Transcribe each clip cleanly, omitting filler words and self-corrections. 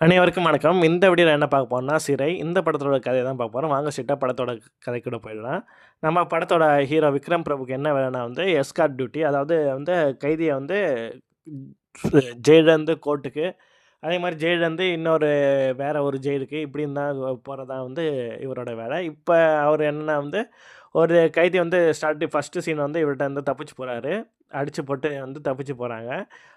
அனைவருக்கும் வணக்கம். இந்த வீடியோல என்ன பார்க்க போறோம்னா, சிறை. இந்த படத்தோட கதைய தான் பார்க்க போறோம். வாங்க ஸ்ட்ரெயிட்டா படத்தோட கதைக்குள்ள போயிடலாம். நம்ம படத்தோட ஹீரோ விக்ரம் பிரபுக்கு என்ன வேலைன்னா வந்து எஸ்கார்ட் டியூட்டி. அதாவது வந்து கைதிய வந்து ஜெயில்லருந்து கோர்ட்டுக்கு, அதே மாரி ஜெயில்லருந்து இன்னொரு வேற ஒரு ஜெயிலுக்கு இப்படின்னு தான் போறது தான் வந்து இவரோட வேலை. இப்ப அவரு என்னன்னா வந்து, ஒரு கைதி வந்து ஃபர்ஸ்ட்டு சீன் வந்து இவர்ட்ட வந்து தப்பிச்சு போறாரு. அடிச்சு போட்டு வந்து தப்பிச்சு போறாங்க.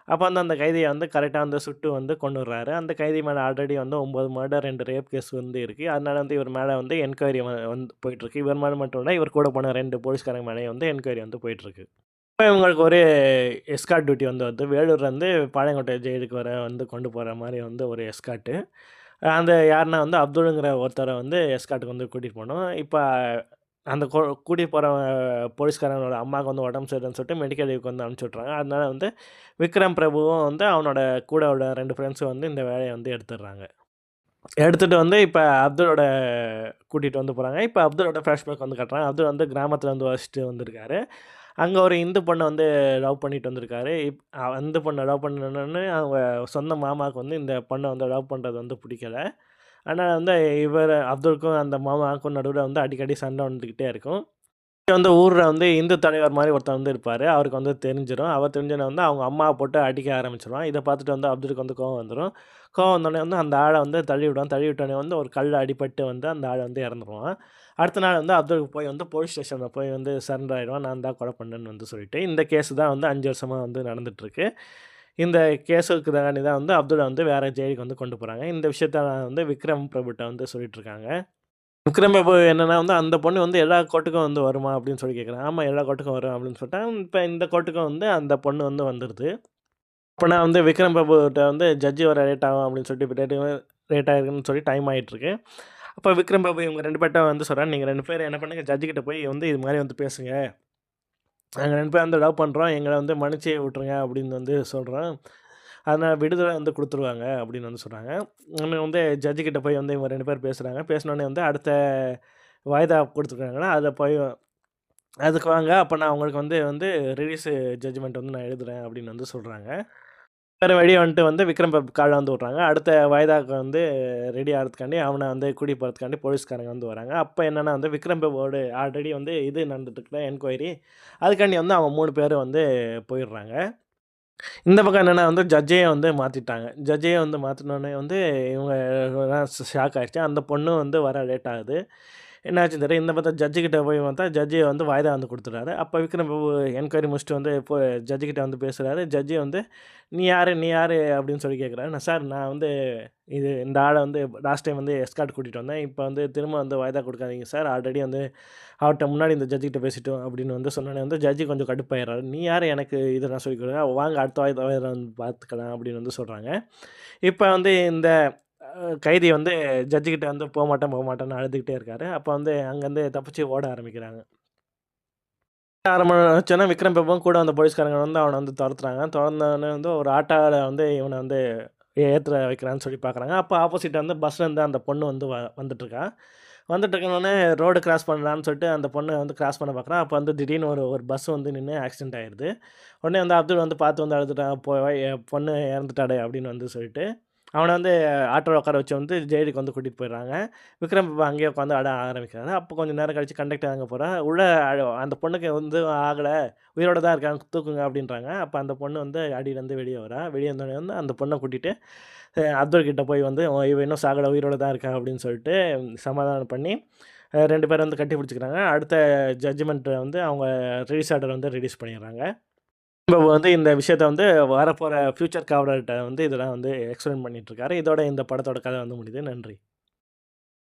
அப்ப வந்து அந்த கைதிய வந்து கரெக்ட்டா வந்து சுட்டு வந்து கொன்னுடுறாரு. அந்த கைதி மேல ஆல்ரெடி வந்து 9 மர்டர், 2 ரேப் கேஸ் வந்து இருக்கு. அதனால வந்து இவர் மேல வந்து என்கொயரி வந்து போயிட்டுருக்கு. இவர் மேல மட்டும் இல்ல, இவர் கூட போன 2 போலீஸ்காரங்க மேலயும் வந்து என்கொயரி வந்து போயிட்டுருக்கு. இப்ப இவங்களுக்கு ஒரு எஸ்கார்ட் டியூட்டி வந்து வருது. வேலூர்லேருந்து பாளையங்கோட்டை ஜெயிலுக்கு வந்து கொண்டு போற மாரி வந்து ஒரு எஸ்கார்ட்டு. அந்த யாருன்னா வந்து அப்துல்ங்கிற ஒருத்தர வந்து எஸ்கார்ட்டுக்கு வந்து கூட்டிட்டு போணும். இப்ப அந்த கூட்டிட்டு போற போலீஸ்காரனோட அம்மாவுக்கு வந்து உடம்பு சரியில்லன்னு சொல்லிட்டு மெடிக்கல் லீவுக்கு வந்து அனுப்பிச்சு விட்றாங்க. அதனால வந்து விக்ரம் பிரபுவும் வந்து அவனோட கூட உள்ள 2 ஃப்ரெண்ட்ஸும் வந்து இந்த வேலைய வந்து எடுத்துடுறாங்க. எடுத்துட்டு வந்து இப்ப அப்துலோட கூட்டிட்டு வந்து போறாங்க. இப்ப அப்துலோட ஃபிளாஷ்பேக் வந்து காட்டுறாங்க. அப்துல் வந்து கிராமத்துல வந்து வசிச்சுட்டு வந்திருக்காரு. அங்க ஒரு இந்து பொண்ண வந்து லவ் பண்ணிட்டு வந்திருக்காரு. அந்த பொண்ண லவ் பண்ணணும்னு அவங்க சொந்த மாமாவுக்கு வந்து இந்த பொண்ண வந்து லவ் பண்றது வந்து பிடிக்கல. அதனால வந்து அப்துலுக்கும் அந்த மாமாவுக்கும் நடுவுல வந்து அடிக்கடி சண்டை வந்துகிட்டே இருக்கும். வந்து ஊர்ல வந்து இந்து தலைவர் மாரி ஒருத்தர் வந்து இருப்பாரு. அவருக்கு வந்து தெரிஞ்சிரும். அவர் தெரிஞ்சோனே வந்து அவங்க அம்மாவ போட்டு அடிக்க ஆரம்பிச்சுருவான். இத பார்த்துட்டு வந்து அப்துலுக்கு வந்து கோவம் வந்துரும். கோவம் வந்தோனே வந்து அந்த ஆள வந்து தள்ளி விடுவான். தள்ளி விட்டோனே வந்து ஒரு கல்ல அடிபட்டு வந்து அந்த ஆள் வந்து இறந்துருவான். அடுத்த நாள் வந்து அப்துலுக்கு போய் வந்து போலீஸ் ஸ்டேஷன்ல போய் வந்து சரண்டர் ஆயிடுவான். நான் தான் கொலை பண்ணேன்னு வந்து சொல்லிட்டு. இந்த கேஸ் தான் வந்து 5 வருஷமா வந்து நடந்துட்டுருக்கு. இந்த கேஸுக்கு தாண்டி தான் வந்து அப்துல வந்து வேற ஜெயிலுக்கு வந்து கொண்டு போறாங்க. இந்த விஷயத்த வந்து விக்ரம் பிரபுட்ட வந்து சொல்லிட்டுருக்காங்க. விக்ரம் பிரபு என்னன்னா வந்து, அந்த பொண்ணு வந்து எல்லா கோர்ட்டுக்கும் வந்து வருமா? அப்படின்னு சொல்லி கேட்குறேன். ஆமா எல்லா கோர்ட்டுக்கும் வரும் அப்படின்னு சொல்லிட்டேன். இப்ப இந்த கோர்ட்டுக்கும் வந்து அந்த பொண்ணு வந்து வந்துருது. அப்ப நான் வந்து விக்ரம் பிரபுட்ட வந்து ஜட்ஜ் வர லேட் ஆகும் அப்படின்னு சொல்லிட்டு இப்ப லேட் ஆயிருக்குன்னு சொல்லி டைம் ஆயிட்டுருக்கு. அப்ப விக்ரம் பிரபு இவங்க 2 பேர்ட்ட வந்து சொல்றாரு, "நீங்க 2 பேரும் என்ன பண்ணுங்க ஜட்ஜ் கிட்ட போய் வந்து இது மாரி வந்து பேசுங்க. நாங்க 2 பேரும் வந்து லவ் பண்றோம். எங்கள வந்து மன்னிச்சு விட்டுருங்க" அப்படின்னு வந்து சொல்றோம். அதனால விடுதலை வந்து குடுத்துருவாங்க அப்படின்னு வந்து சொன்னாங்க. உடனே வந்து ஜட்ஜு கிட்ட போய் வந்து இவங்க 2 பேர் பேசுறாங்க. பேசினோனே வந்து அடுத்த வாய்தா குடுத்துருக்காங்கன்னா, அதில போய் அதுக்கு வாங்க. அப்ப நான் உங்களுக்கு வந்து வந்து ரிலீஸு ஜட்ஜ்மெண்ட் வந்து நான் எழுதுறேன் அப்படின்னு வந்து சொல்றாங்க. வேற வழி வந்துட்டு வந்து விக்ரம் பிரபு கால்ல வந்து விடுறாங்க. அடுத்த வாய்தாக்கு வந்து ரெடி ஆகுறதுக்காண்டி அவன வந்து கூட்டிட்டு போறதுக்காண்டி போலீஸ்காரங்க வந்து வராங்க. அப்ப என்னன்னா வந்து விக்ரம் பிரபுவோட ஆல்ரெடி வந்து இது நடந்துட்டு இருக்குல்ல என்கொயரி. அதுக்காண்டி வந்து அவங்க 3 பேரும் வந்து போயிடுறாங்க. இந்த பக்கம் என்னன்னா வந்து ஜட்ஜையே வந்து மாத்திட்டாங்க. ஜட்ஜையே வந்து மாத்துனோனே வந்து இவங்க ஷாக் ஆயிடுச்சு. அந்த பொண்ணும் வந்து வர லேட் ஆகுது. என்னாச்சுன்னு தெரியல. இந்த பார்த்தா ஜட்ஜு கிட்ட போய் பார்த்தா, ஜட்ஜு வந்து வாய்தா வந்து குடுத்துட்டாரு. அப்ப விக்ரம் பிரபு என்கொயரி முடிச்சுட்டு வந்து இப்போ ஜட்ஜு கிட்ட வந்து பேசுறாரு. ஜட்ஜு வந்து, "நீ யாரு? நீ யாரு?" அப்படின்னு சொல்லி கேட்குறாரு. "சார் நான் வந்து இந்த ஆள வந்து லாஸ்ட் டைம் வந்து எஸ்கார்ட் கூட்டிட்டு வந்தேன். இப்ப வந்து திரும்ப வந்து வாய்தா குடுக்காதீங்க சார். ஆல்ரெடி வந்து அவர்ட்ட முன்னாடி இந்த ஜட்ஜு கிட்ட பேசிட்டோம்." அப்படின்னு வந்து சொன்னோனே வந்து ஜட்ஜு கொஞ்சம் கடுப்பாயிடுறாரு. "நீ யாரு எனக்கு இதெல்லாம் சொல்லிக் குடுக்க? வாங்க அடுத்த வாய்தா வந்து பார்த்துக்கலாம்." அப்படின்னு வந்து சொல்றாங்க. இப்ப வந்து இந்த கைதி வந்து ஜட்ஜு கிட்ட வந்து போமாட்டேன்னு அழுதுகிட்டே இருக்காரு. அப்ப வந்து அங்கருந்து தப்பிச்சு ஓட ஆரம்பிக்கிறாங்க. ஆரம்பிச்சோனே விக்ரம் பிரபுவும் கூட வந்த போலீஸ்காரங்க வந்து அவன வந்து தொரத்துறாங்க. தொரந்தோனே வந்து ஒரு ஆட்டோல வந்து இவன வந்து ஏத்த வைக்கலான்னு சொல்லி பார்க்குறாங்க. அப்ப ஆப்போசிட்ல வந்து பஸ்லேருந்து அந்த பொண்ணு வந்து வந்துட்டுருக்கா. வந்துட்டுருக்கனோனே ரோடு கிராஸ் பண்ணலான்னு சொல்லிட்டு அந்த பொண்ண வந்து கிராஸ் பண்ண பார்க்குறான். அப்ப வந்து திடீர்னு ஒரு ஒரு பஸ் வந்து நின்னு ஆக்சிடென்ட் ஆயிருது. உடனே வந்து அப்துல் வந்து பார்த்து வந்து அழுதுட்டான். என் பொண்ணு இறந்துட்டாடே! அப்படின்னு வந்து சொல்லிட்டு. அவன வந்து ஆட்டோல உட்கார வச்சு வந்து ஜெயிலுக்கு வந்து கூட்டிட்டு போயிடுறாங்க. விக்ரம் பிரபு அங்கேயே உட்காந்து அழ ஆரம்பிக்கிறாரு. அப்போ கொஞ்சம் நேரம் கழிச்சு கண்டக்டர் அங்க போறா. உள்ள அந்த பொண்ணுக்கு வந்து ஆகல. உயிரோட தான் இருக்காங்க. தூக்குங்க அப்படின்றாங்க. அப்ப அந்த பொண்ணு வந்து அடியிலேருந்து வெளிய வரா. வெளிய வந்தோனே வந்து அந்த பொண்ண கூட்டிட்டு அப்துல் கிட்ட போய் வந்து இவ இன்னும் சாகல. உயிரோட தான் இருக்கா அப்படின்னு சொல்லிட்டு சமாதானம் பண்ணி 2 பேரும் வந்து கட்டி பிடிச்சுக்கிறாங்க. அடுத்த ஜட்ஜ்மெண்ட் வந்து அவங்க ரிலீஸ் ஆர்டர் வந்து ரிலீஸ் பண்ணிடுறாங்க. நம்ம வந்து இந்த விஷயத்த வந்து வரப்போற ஃபியூச்சர் காவலர்ட்ட வந்து இதெல்லாம் வந்து எக்ஸ்பிளைன் பண்ணிட்டுருக்காரு. இதோட இந்த படத்தோட கதை வந்து முடியுது. நன்றி.